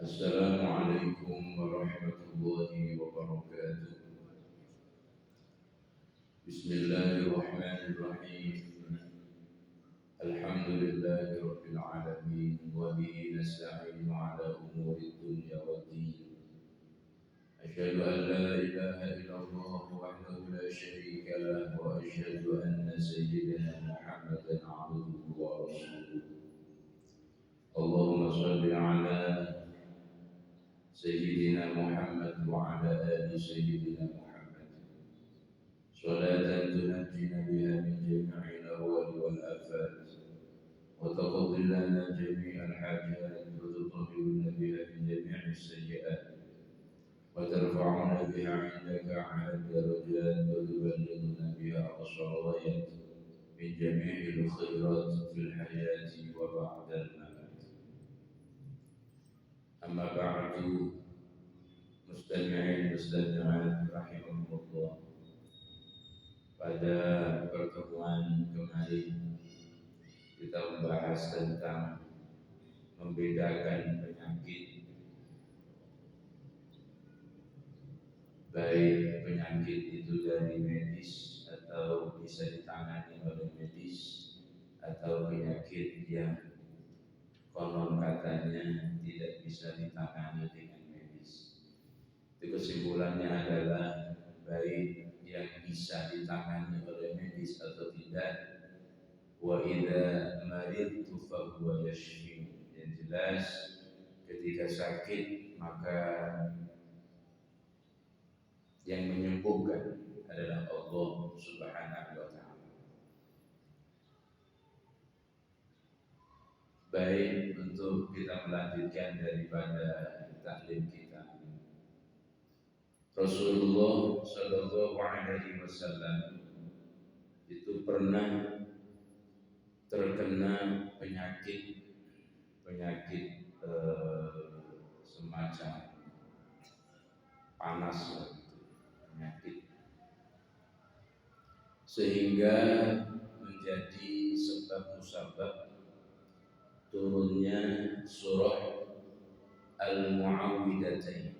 السلام عليكم ورحمة الله وبركاته. بسم الله الرحمن الرحيم. الحمد لله رب العالمين وبه نستعين على أمور الدنيا والدين. أشهد أن لا إله إلا الله وحده لا شريك له وأشهد أن سيدنا محمدا عبده ورسوله. اللهم صل على سيدنا محمد وعلى آل سيدنا محمد صلاة تنجينا بها من جميع الأهوال والآفات وتقضي لنا جميع الحاجات وتطهرنا بها من جميع السيئات وترفعنا بها عندك على الدرجات وتبلغنا بها أقصى الغايات من جميع الخيرات في الحياة وبعد الممات. أما بعد، mustami'in mustami'at rahimahullah. Pada pertemuan kemarin kita membahas tentang membedakan penyakit, baik penyakit itu dari medis atau bisa ditangani oleh medis, atau penyakit yang konon katanya tidak bisa ditangani dengan medis. Itu kesimpulannya adalah baik yang bisa ditangani oleh medis atau tidak. Wa idza maridtu fa huwa yashfi. Yang jelas ketika sakit maka yang menyembuhkan adalah Allah Subhanahu wa taala. Baik, untuk kita melanjutkan daripada taklim kita, Rasulullah Shallallahu Alaihi Wasallam itu pernah terkena penyakit semacam panas, penyakit sehingga menjadi sebab musabab turunnya surah Al-Mu'awwidhatain,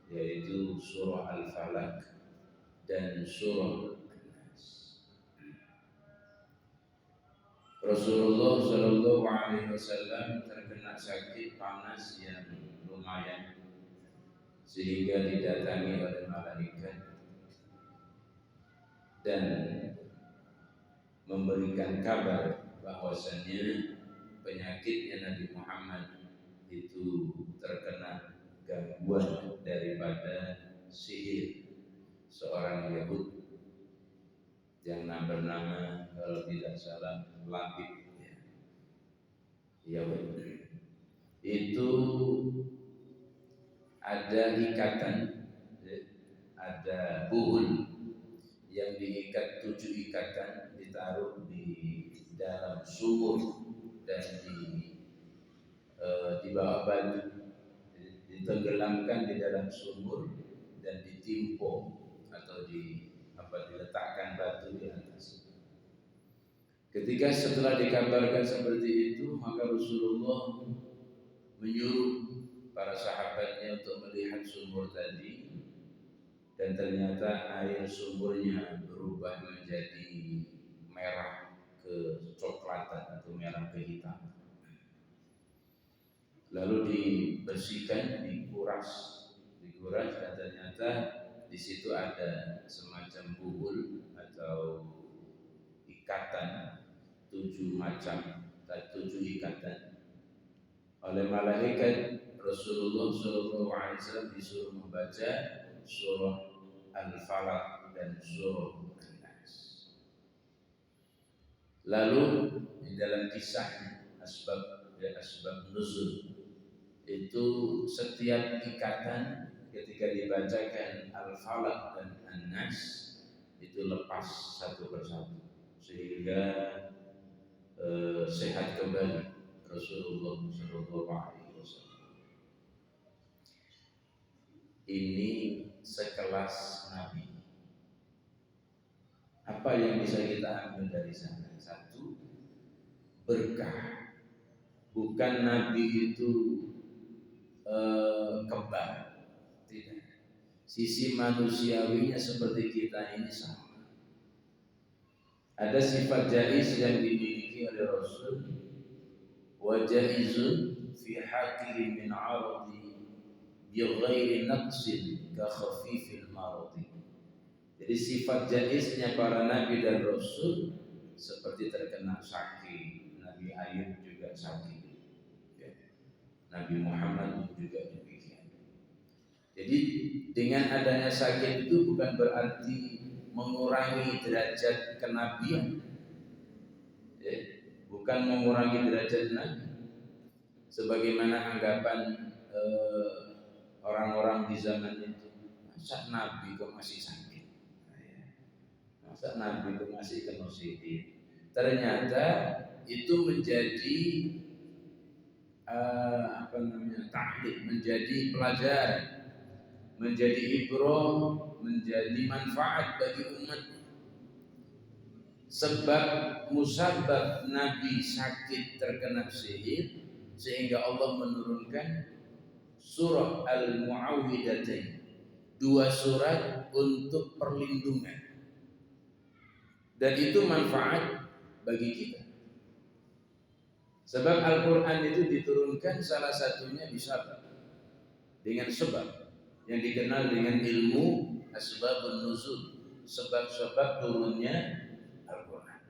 yaitu surah Al-Falaq dan surah An-Nas. Rasulullah Shallallahu Alaihi Wasallam terkena sakit panas yang lumayan sehingga didatangi oleh malaikat dan memberikan kabar bahwasannya penyakitnya Nabi Muhammad itu terkena gangguan daripada sihir seorang Yahudi yang bernama, kalau tidak salah, Labib, Yahudi. Itu ada ikatan, ada buhul yang diikat 7 ikatan, ditaruh di dalam sumur dan di bawah batu, ditenggelamkan di dalam sumur dan ditimpo atau diletakkan batu di atas. Ketika setelah dikabarkan seperti itu, maka Rasulullah menyuruh para sahabatnya untuk melihat sumur tadi, dan ternyata air sumurnya berubah menjadi merah kecoklatan atau merah kehitaman. Lalu dibersihkan, dikuras, dan ternyata di situ ada semacam buhul atau ikatan 7 ikatan. Oleh malaikat, Rasulullah SAW disuruh membaca surah Al-Falaq dan surah An-Nas. Lalu di dalam kisahnya asbab nuzul itu, setiap ikatan ketika dibacakan Al-Falaq dan An-Nas itu lepas satu persatu sehingga sehat kembali Rasulullah SAW. Ini sekelas Nabi. Apa yang bisa kita ambil dari sana? Satu, berkah. Bukan Nabi itu kebal. Tidak. Sisi manusiawinya seperti kita ini sama. Ada sifat jaiz yang dimiliki oleh Rasul, wa jaizun fi haqqihi min 'aradi bi ghairi naqsin ka khafifil maradi. Jadi sifat jaiznya para nabi dan rasul seperti terkena sakit. Nabi Ayub juga sakit, Nabi Muhammad juga demikian. Jadi dengan adanya sakit itu bukan berarti mengurangi derajat kenabian, bukan mengurangi derajat nabi. Sebagaimana anggapan orang-orang di zaman itu, masa nabi kok masih sakit, masa nabi kok masih kena sihir. Ternyata itu menjadi taklid, menjadi pelajaran, menjadi ibrah, menjadi manfaat bagi umat. Sebab musabab Nabi sakit terkena sihir, sehingga Allah menurunkan surah Al-Mu'awwidhatain, 2 surat untuk perlindungan, dan itu manfaat bagi kita. Sebab Al-Quran itu diturunkan salah satunya disabab dengan sebab yang dikenal dengan ilmu asbabun nuzul, sebab-sebab turunnya Al-Quran.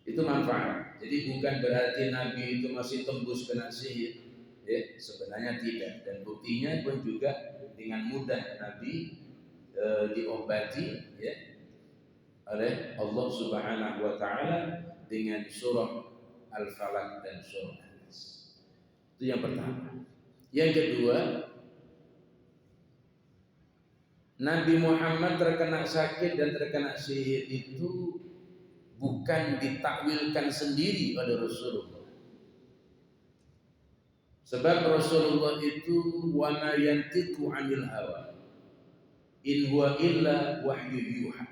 Itu manfaat. Jadi bukan berarti Nabi itu masih tembus kena sihir, sebenarnya tidak. Dan buktinya pun juga dengan mudah Nabi diobati oleh Allah Subhanahu wa Ta'ala dengan surah Al-Falaq dan surah An-Nas. Itu yang pertama. Yang kedua, Nabi Muhammad terkena sakit dan terkena sihir itu bukan ditakwilkan sendiri oleh Rasulullah. Sebab Rasulullah itu wa ma yantiqu 'anil hawa in huwa illa wahyu yuha.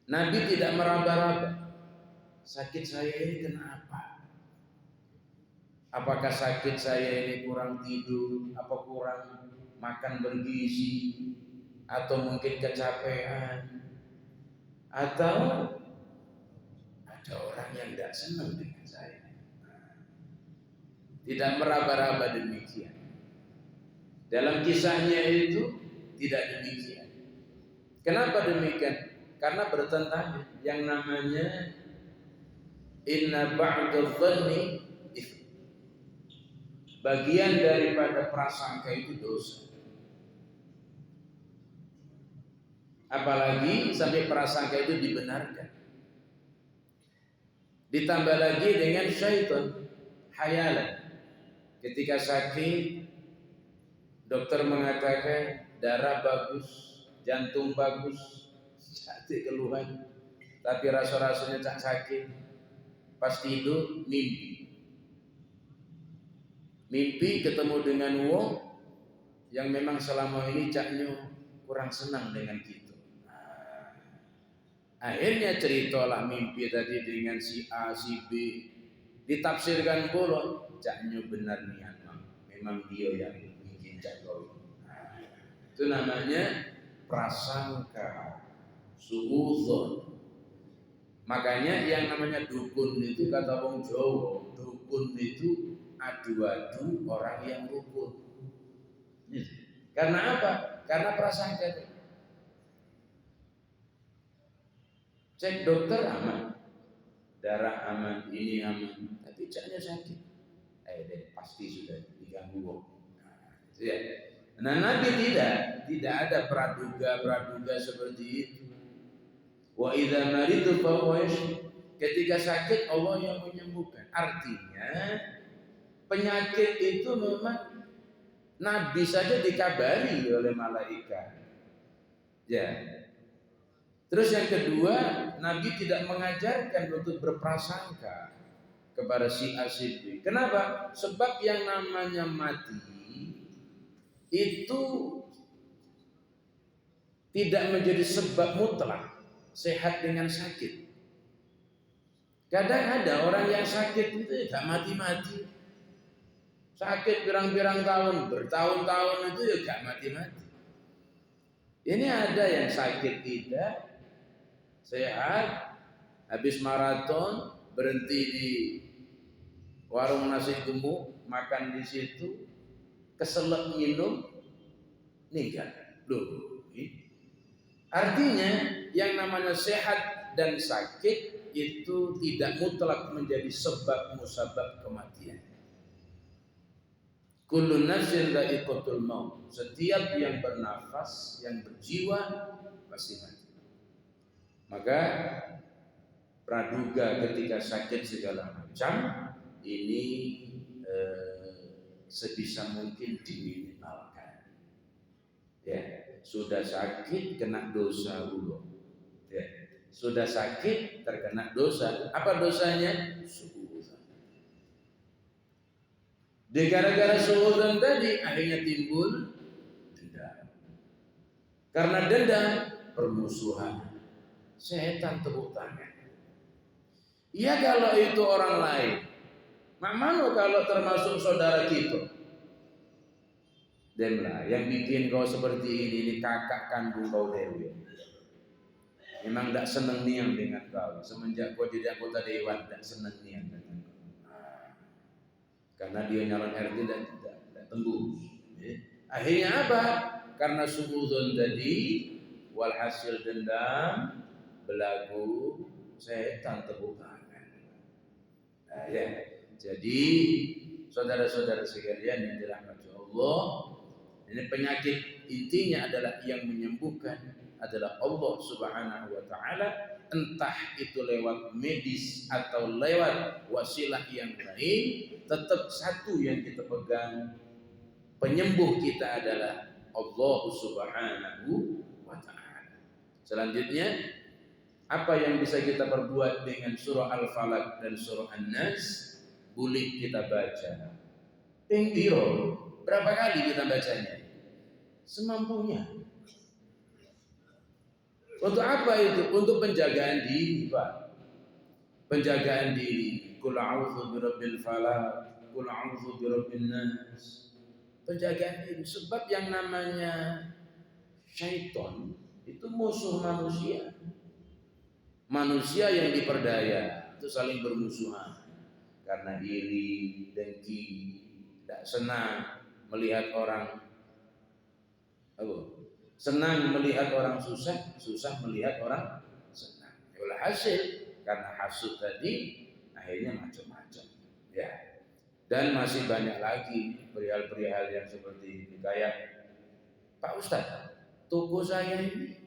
Nabi tidak meraba-raba, sakit saya ini kenapa? Apakah sakit saya ini kurang tidur, apa kurang makan bergizi, atau mungkin kecapean, atau ada orang yang tidak senang dengan saya? Tidak meraba-raba demikian. Dalam kisahnya itu tidak demikian. Kenapa demikian? Karena bertentangan yang namanya inna ba'dadh-dhanni itsm. Bagian daripada prasangka itu dosa. Apalagi sampai prasangka itu dibenarkan. Ditambah lagi dengan syaitan, hayalan. Ketika sakit, dokter mengatakan darah bagus, jantung bagus, sakit keluhan, tapi rasa-rasanya tak sakit. Pas tidur mimpi ketemu dengan wong yang memang selama ini caknya kurang senang dengan kita. Akhirnya ceritalah mimpi tadi dengan si A, si B, ditafsirkan pula, caknya benar niat, memang dia yang bikin cak kau. Itu namanya prasangka, suudzon. Makanya yang namanya dukun itu, kata wong Jawa, dukun itu adu-adu orang yang rukun. Karena apa? Karena prasangka itu. Cek dokter aman, darah aman, ini aman, tapi caknya sakit. Pasti sudah diganggu wong. Nah, Nabi tidak ada praduga seperti itu. Wa idza maridu fa huwa yashfi. Ketika sakit Allah yang menyembuhkan. Artinya penyakit itu memang Nabi saja dikabari oleh malaikat. Terus yang kedua, Nabi tidak mengajarkan untuk berprasangka kepada si A, si B. Kenapa? Sebab yang namanya mati itu tidak menjadi sebab mutlak sehat dengan sakit. Kadang ada orang yang sakit itu tidak mati-mati, sakit pirang-pirang tahun, bertahun-tahun itu ya gak mati-mati. Ini ada yang sakit tidak, sehat, habis maraton, berhenti di warung nasi gemuk, makan di situ, keselak minum, meninggal. Loh, artinya yang namanya sehat dan sakit itu tidak mutlak menjadi sebab musabab kematian. Kullu nafsin dha'iqatul maut. Setiap yang bernafas, yang berjiwa pasti mati. Maka praduga ketika sakit segala macam ini sebisa mungkin diminimalkan. Ya, sudah sakit kena dosa dulu. Ya, sudah sakit terkena dosa. Apa dosanya? Suudzon. Gara-gara suudzon tadi akhirnya timbul dendam. Karena dendam permusuhan. Setan tepuk tangan. Ya kalau itu orang lain. Mana kalau termasuk saudara kita? Demlah yang bikin kau seperti ini kakak kandung kau Dewi. Memang tidak senang niang dengan kau. Semenjak kau jadi anggota dewan tidak senang niang dengan kau. Karena dia nyalon RT dan tidak tembus. Akhirnya apa? Karena suudzon tadi, walhasil dendam, belagu, setan tepuk tangan. Nah, ya. Jadi saudara-saudara sekalian yang dirahmati Allah, ini penyakit intinya adalah yang menyembuhkan adalah Allah Subhanahu wa taala, entah itu lewat medis atau lewat wasilah yang lain, tetap satu yang kita pegang, penyembuh kita adalah Allah Subhanahu wa taala. Selanjutnya, apa yang bisa kita perbuat dengan surah Al-Falaq dan surah An-Nas? Boleh kita baca. Pembiro, berapa kali kita bacanya? Semampunya. Untuk apa itu? Untuk penjagaan diri, Pak. Penjagaan diri. Qul a'udzu birabbil falaq, qul a'udzu birabbin nas. Penjagaan diri. Sebab yang namanya syaitan itu musuh manusia. Manusia yang diperdaya itu saling bermusuhan. Karena iri, dengki, tidak senang melihat orang senang melihat orang susah, susah melihat orang senang. Oleh hasil karena hasud tadi akhirnya macam-macam. Ya. Dan masih banyak lagi perihal-perihal yang seperti ini. Kayak Pak Ustadz, toko saya ini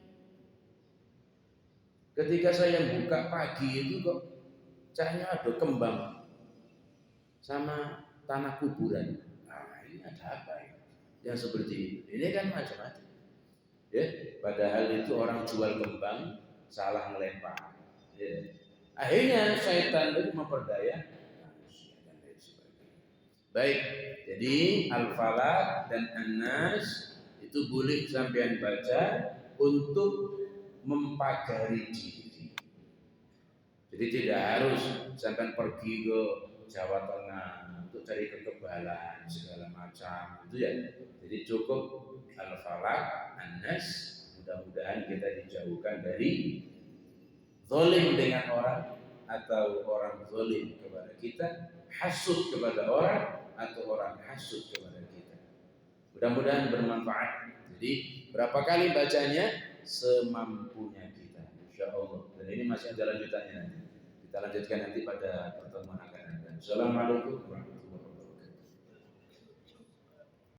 ketika saya buka pagi itu kok cahaya ada kembang sama tanah kuburan. Nah, ini ada apa ya? Yang seperti ini. Ini kan macam-macam. Ya, padahal itu orang jual kembang salah melempar. Ya. Akhirnya syaitan itu memperdaya manusia dan lain sebagainya. Baik, jadi Al-Falaq dan An-Nas itu boleh sampean baca untuk mempagari diri. Jadi tidak harus sampean pergi ke Jawa Tengah untuk cari kekebalan segala macam itu ya. Jadi cukup Al-Falaq, An-Nas, mudah-mudahan kita dijauhkan dari zalim dengan orang atau orang zalim kepada kita, hasud kepada orang atau orang hasud kepada kita. Mudah-mudahan bermanfaat. Jadi berapa kali bacanya? Semampunya kita, insyaallah. Dan ini masih ada lanjutannya nanti. Kita lanjutkan nanti pada pertemuan akan datang. Assalamualaikum warahmatullahi wabarakatuh.